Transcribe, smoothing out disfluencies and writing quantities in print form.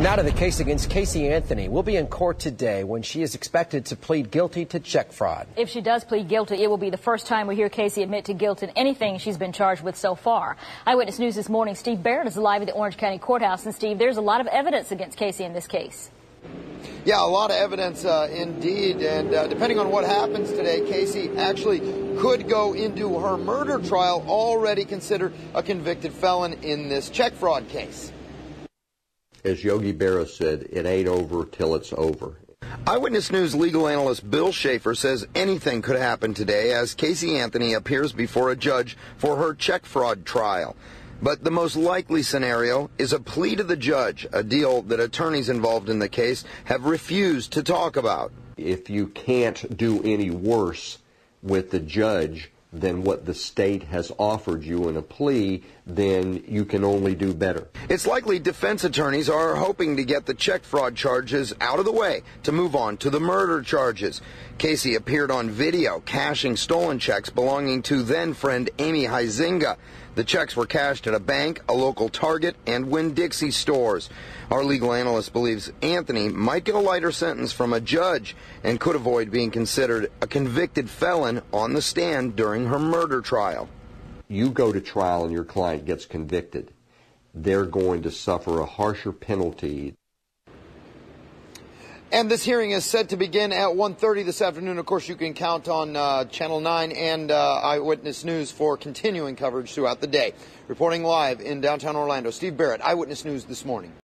Now to the case against Casey Anthony. Will be in court today when she is expected to plead guilty to check fraud. If she does plead guilty, it will be the first time we hear Casey admit to guilt in anything she's been charged with so far. Eyewitness News this morning, Steve Barrett is live at the Orange County Courthouse. And Steve, there's a lot of evidence against Casey in this case. Yeah, a lot of evidence indeed. And depending on what happens today, Casey actually could go into her murder trial, already considered a convicted felon in this check fraud case. As Yogi Berra said, it ain't over till it's over. Eyewitness News legal analyst Bill Schaefer says anything could happen today as Casey Anthony appears before a judge for her check fraud trial. But the most likely scenario is a plea to the judge, a deal that attorneys involved in the case have refused to talk about. If you can't do any worse with the judge than what the state has offered you in a plea, then you can only do better. It's likely defense attorneys are hoping to get the check fraud charges out of the way to move on to the murder charges. Casey appeared on video cashing stolen checks belonging to then-friend Amy Huizinga. The checks were cashed at a bank, a local Target, and Winn-Dixie stores. Our legal analyst believes Anthony might get a lighter sentence from a judge and could avoid being considered a convicted felon on the stand during her murder trial. You go to trial and your client gets convicted. They're going to suffer a harsher penalty. And this hearing is set to begin at 1:30 this afternoon. Of course, you can count on Channel 9 and Eyewitness News for continuing coverage throughout the day. Reporting live in downtown Orlando, Steve Barrett, Eyewitness News this morning.